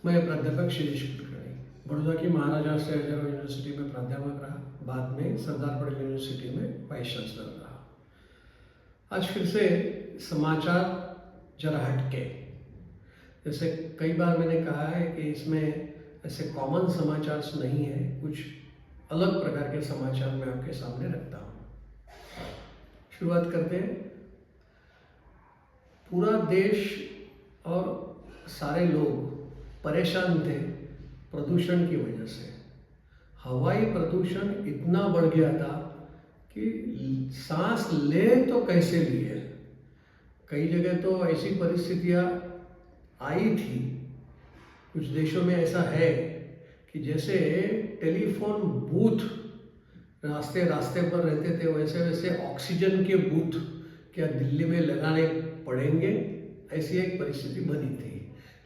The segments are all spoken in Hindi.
मैं प्राध्यापक शिरीष कुलकर्णी बड़ौदा की महाराजा सयाजीराव यूनिवर्सिटी में प्राध्यापक रहा, बाद में सरदार पटेल यूनिवर्सिटी में वाइस चांसलर रहा। आज फिर से समाचार जरा हटके, जैसे कई बार मैंने कहा है कि इसमें ऐसे कॉमन समाचार नहीं है, कुछ अलग प्रकार के समाचार मैं आपके सामने रखता हूँ। शुरुआत करते हैं। पूरा देश और सारे लोग परेशान थे प्रदूषण की वजह से। हवाई प्रदूषण इतना बढ़ गया था कि सांस ले तो कैसे लिए। कई जगह तो ऐसी परिस्थितियां आई थी, कुछ देशों में ऐसा है कि जैसे टेलीफोन बूथ रास्ते रास्ते पर रहते थे, वैसे वैसे ऑक्सीजन के बूथ क्या दिल्ली में लगाने पड़ेंगे, ऐसी एक परिस्थिति बनी थी।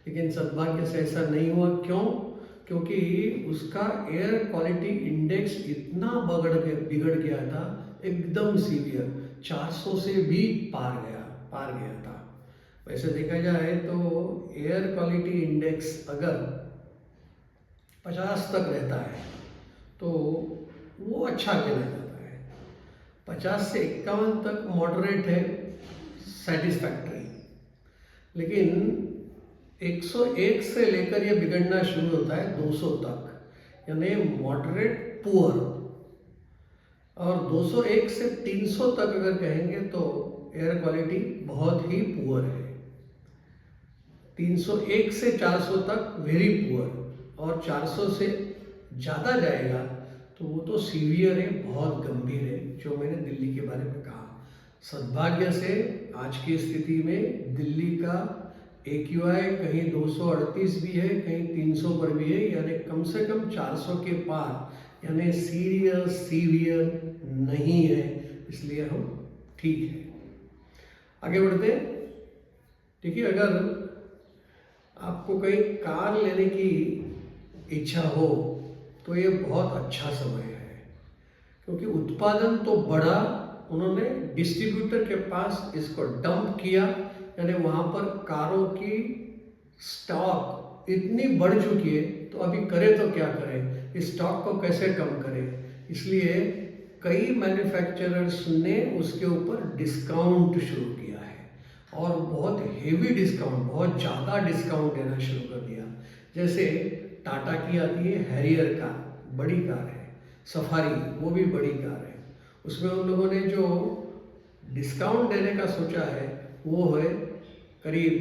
लेकिन सद्भाग्य से ऐसा नहीं हुआ। क्यों? क्योंकि उसका एयर क्वालिटी इंडेक्स इतना बिगड़ गया था, एकदम सीवियर, 400 से भी पार गया था। वैसे देखा जाए तो एयर क्वालिटी इंडेक्स अगर 50 तक रहता है तो वो अच्छा कहला जाता है। 50 से 51 तक मॉडरेट है, सेटिस्फैक्ट्री। लेकिन 101 से लेकर ये बिगड़ना शुरू होता है 200 तक, यानी मॉडरेट पुअर। और 201 से 300 तक अगर कहेंगे तो एयर क्वालिटी बहुत ही पुअर है। 301 से 400 तक वेरी पुअर, और 400 से ज़्यादा जाएगा तो वो तो सीवियर है, बहुत गंभीर है, जो मैंने दिल्ली के बारे में कहा। सद्भाग्य से आज की स्थिति में दिल्ली का AQI कहीं 238 भी है, कहीं 300 पर भी है, यानी कम से कम 400 के पार, यानी सीवियर नहीं है। इसलिए हम ठीक है। आगे बढ़ते हैं। देखिए, अगर आपको कहीं कार लेने की इच्छा हो तो ये बहुत अच्छा समय है, क्योंकि उत्पादन तो बढ़ा, उन्होंने डिस्ट्रीब्यूटर के पास इसको डंप किया, यानी वहाँ पर कारों की स्टॉक इतनी बढ़ चुकी है। तो अभी करें तो क्या करें, इस स्टॉक को कैसे कम करें। इसलिए कई मैन्युफैक्चरर्स ने उसके ऊपर डिस्काउंट शुरू किया है, और बहुत हेवी डिस्काउंट, बहुत ज़्यादा डिस्काउंट देना शुरू कर दिया। जैसे टाटा की आती है हैरियर कार, बड़ी कार है, सफारी, वो भी बड़ी कार है। उसमें उन लोगों ने जो डिस्काउंट देने का सोचा है वो है करीब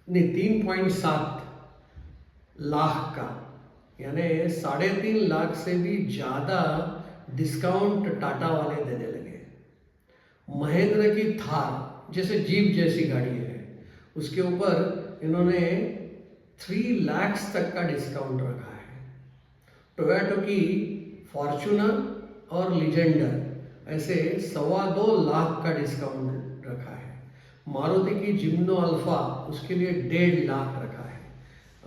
3.7 लाख का, यानी 3.5 लाख से भी ज़्यादा डिस्काउंट टाटा वाले देने लगे। महेंद्र की थार, जैसे जीप जैसी गाड़ी है, उसके ऊपर इन्होंने 3 लाख तक का डिस्काउंट रखा है। टोयोटा की फॉर्च्यूनर और लीजेंडर ऐसे 2.25 लाख का डिस्काउंट रखा है। मारुति की जिम्नो अल्फा, उसके लिए 1.5 लाख रखा है।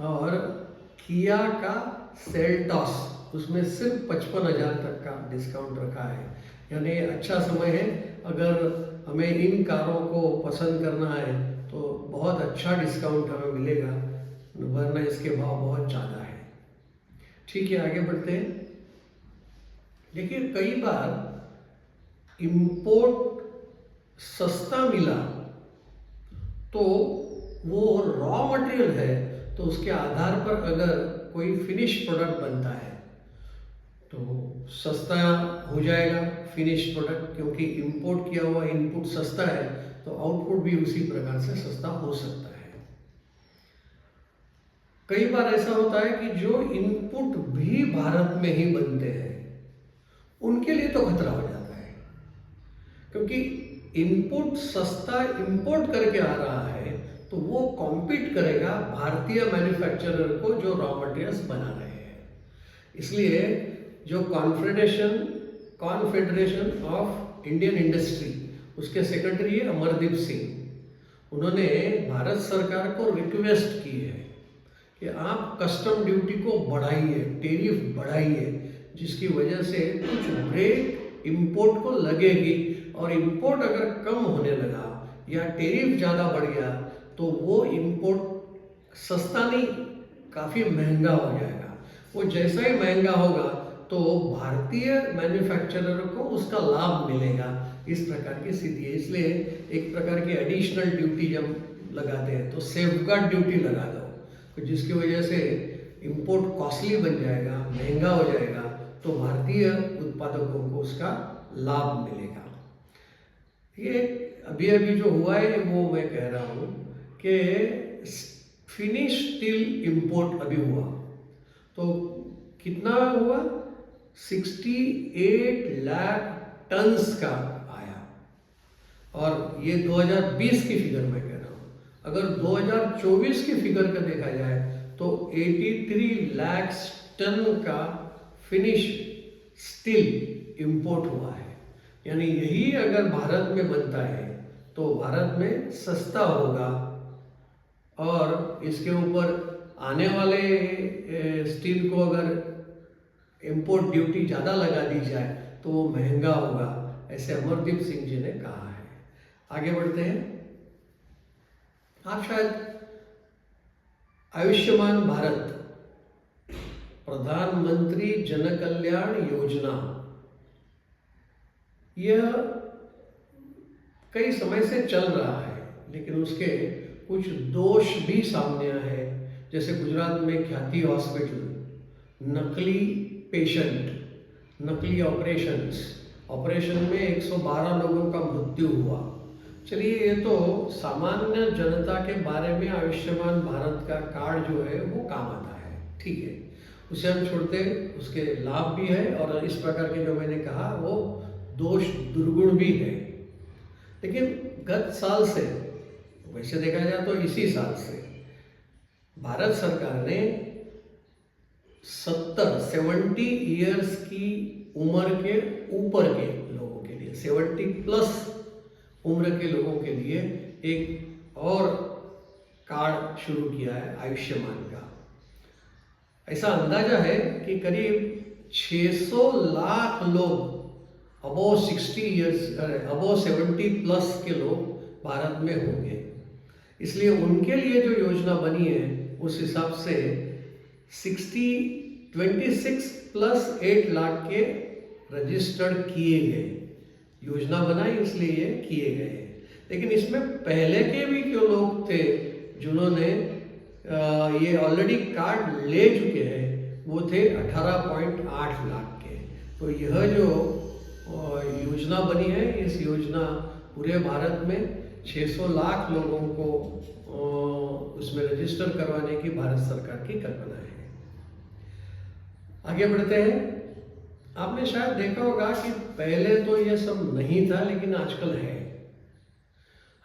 और किया का सेल्टॉस, उसमें सिर्फ 55,000 तक का डिस्काउंट रखा है। यानी अच्छा समय है, अगर हमें इन कारों को पसंद करना है तो बहुत अच्छा डिस्काउंट हमें मिलेगा, वरना इसके भाव बहुत ज़्यादा है। ठीक है, आगे बढ़ते हैं। देखिए, कई बार इंपोर्ट सस्ता मिला तो वो रॉ मटेरियल है, तो उसके आधार पर अगर कोई फिनिश प्रोडक्ट बनता है तो सस्ता हो जाएगा फिनिश प्रोडक्ट, क्योंकि इंपोर्ट किया हुआ इनपुट सस्ता है तो आउटपुट भी उसी प्रकार से सस्ता हो सकता है। कई बार ऐसा होता है कि जो इनपुट भी भारत में ही बनते हैं उनके लिए तो खतरा हो जाता है, क्योंकि इनपुट सस्ता इंपोर्ट करके आ रहा है तो वो कॉम्पीट करेगा भारतीय मैन्युफैक्चरर को जो रॉ मटेरियल्स बना रहे हैं। इसलिए जो कॉन्फेडरेशन ऑफ इंडियन इंडस्ट्री, उसके सेक्रेटरी है अमरदीप सिंह, उन्होंने भारत सरकार को रिक्वेस्ट की है कि आप कस्टम ड्यूटी को बढ़ाइए, टैरिफ बढ़ाइए, जिसकी वजह से कुछ ब्रेक इंपोर्ट को लगेगी, और इंपोर्ट अगर कम होने लगा या टेरिफ ज़्यादा बढ़ गया तो वो इंपोर्ट सस्ता नहीं, काफ़ी महंगा हो जाएगा। वो जैसा ही महंगा होगा तो भारतीय मैन्युफैक्चरर को उसका लाभ मिलेगा। इस प्रकार की स्थिति है। इसलिए एक प्रकार की एडिशनल ड्यूटी जब लगाते हैं तो सेफगार्ड ड्यूटी लगा दो, तो जिसकी वजह से इंपोर्ट कॉस्टली बन जाएगा, महंगा हो जाएगा, तो भारतीय उत्पादकों को उसका लाभ मिलेगा। ये अभी अभी जो हुआ है वो मैं कह रहा हूँ कि फिनिश स्टील इंपोर्ट अभी हुआ, तो कितना हुआ, 68 लाख टन्स का आया। और ये 2020 की फिगर मैं कह रहा हूँ। अगर 2024 की फिगर का देखा जाए तो 83 लाख टन का फिनिश स्टील इंपोर्ट हुआ है। यानी यही अगर भारत में बनता है तो भारत में सस्ता होगा, और इसके ऊपर आने वाले स्टील को अगर इंपोर्ट ड्यूटी ज़्यादा लगा दी जाए तो वो महंगा होगा, ऐसे अमरदीप सिंह जी ने कहा है। आगे बढ़ते हैं। आप शायद आयुष्मान भारत प्रधानमंत्री जन कल्याण योजना, यह कई समय से चल रहा है, लेकिन उसके कुछ दोष भी सामने आए हैं। जैसे गुजरात में ख्याति हॉस्पिटल, नकली पेशेंट, नकली ऑपरेशन में 112 लोगों का मृत्यु हुआ। चलिए, ये तो सामान्य जनता के बारे में आयुष्मान भारत का कार्ड जो है वो काम आता है, ठीक है, उसे हम छोड़ते, उसके लाभ भी है और इस प्रकार के जो मैंने कहा वो दोष दुर्गुण भी है। लेकिन गत साल से, वैसे देखा जाए तो इसी साल से भारत सरकार ने 70 ईयर्स की उम्र के ऊपर के लोगों के लिए, 70 प्लस उम्र के लोगों के लिए एक और कार्ड शुरू किया है आयुष्मान का। ऐसा अंदाजा है कि करीब 600 लाख लोग अबव 70 प्लस के लोग भारत में होंगे। इसलिए उनके लिए जो योजना बनी है उस हिसाब से 26 प्लस 8 लाख के रजिस्टर्ड किए गए, योजना बनाई इसलिए ये किए गए। लेकिन इसमें पहले के भी क्यों लोग थे जिन्होंने ये ऑलरेडी कार्ड ले चुके हैं, वो थे 18.8 लाख के। तो यह जो योजना बनी है, इस योजना पूरे भारत में 600 लाख लोगों को उसमें रजिस्टर करवाने की भारत सरकार की कल्पना है। आगे बढ़ते हैं। आपने शायद देखा होगा कि पहले तो ये सब नहीं था, लेकिन आजकल है।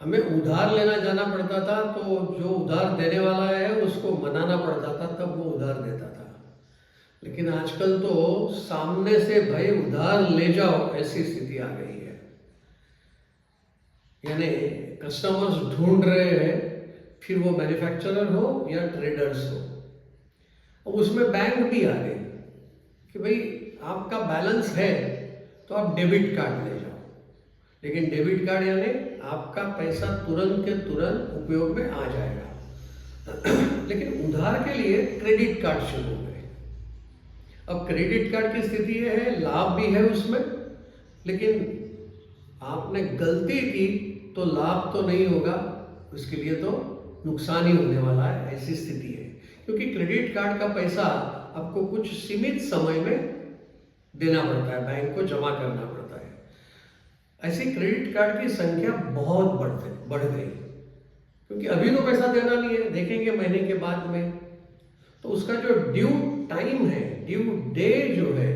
हमें उधार लेना जाना पड़ता था तो जो उधार देने वाला है उसको मनाना पड़ता था, तब वो उधार देता था। लेकिन आजकल तो सामने से भाई उधार ले जाओ ऐसी स्थिति आ गई है। यानी कस्टमर्स ढूंढ रहे हैं, फिर वो मैन्युफैक्चरर हो या ट्रेडर्स हो। अब उसमें बैंक भी आ गए कि भाई आपका बैलेंस है तो आप डेबिट कार्ड ले जाओ, लेकिन डेबिट कार्ड यानी आपका पैसा तुरंत के तुरंत उपयोग में आ जाएगा। लेकिन उधार के लिए क्रेडिट कार्ड शुरू हो गए। अब क्रेडिट कार्ड की स्थिति ये है, लाभ भी है उसमें, लेकिन आपने गलती की तो लाभ तो नहीं होगा, उसके लिए तो नुकसान ही होने वाला है, ऐसी स्थिति है। क्योंकि क्रेडिट कार्ड का पैसा आपको कुछ सीमित समय में देना पड़ता है, बैंक को जमा करना पड़ता है। ऐसी क्रेडिट कार्ड की संख्या बहुत बढ़ गई, क्योंकि अभी तो पैसा देना नहीं है, देखेंगे महीने के बाद में। तो उसका जो ड्यू टाइम है, ड्यू डे जो है,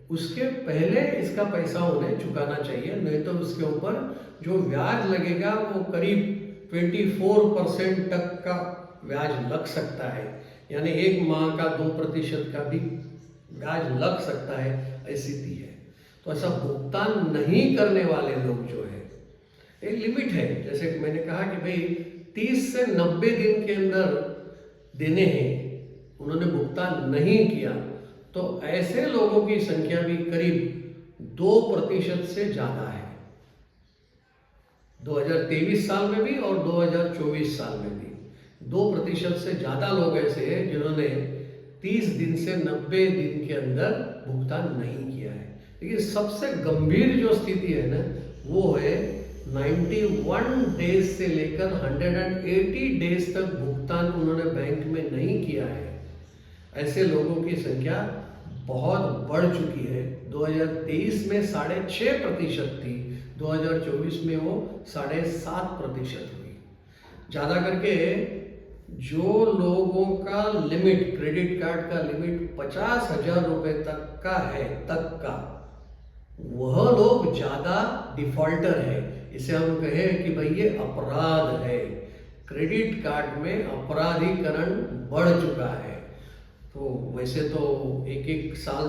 उसके पहले इसका पैसा उन्हें चुकाना चाहिए, नहीं तो उसके ऊपर जो ब्याज लगेगा वो करीब 24% तक का ब्याज लग सकता है। यानी एक माह का 2% का भी ब्याज लग सकता है, ऐसी स्थिति है। तो ऐसा भुगतान नहीं करने वाले लोग जो है, एक लिमिट है, जैसे मैंने कहा कि भाई 30 से 90 दिन के अंदर देने हैं, उन्होंने भुगतान नहीं किया, तो ऐसे लोगों की संख्या भी करीब 2% से ज़्यादा है। 2023 साल में भी और 2024 साल में भी 2% से ज़्यादा लोग ऐसे हैं जिन्होंने 30 दिन से 90 दिन के अंदर भुगतान नहीं किया है। लेकिन सबसे गंभीर जो स्थिति है ना, वो है 91 डेज से लेकर 180 डेज तक भुगतान उन्होंने बैंक में नहीं किया है। ऐसे लोगों की संख्या बहुत बढ़ चुकी है। 2023 में 6.5% थी, 2024 में वो 7.5% हुई। ज़्यादा करके जो लोगों का लिमिट, क्रेडिट कार्ड का लिमिट 50,000 रुपये तक का वह लोग ज़्यादा डिफॉल्टर है। इसे हम कहें कि भाई ये अपराध है, क्रेडिट कार्ड में अपराधीकरण बढ़ चुका है। तो वैसे तो एक साल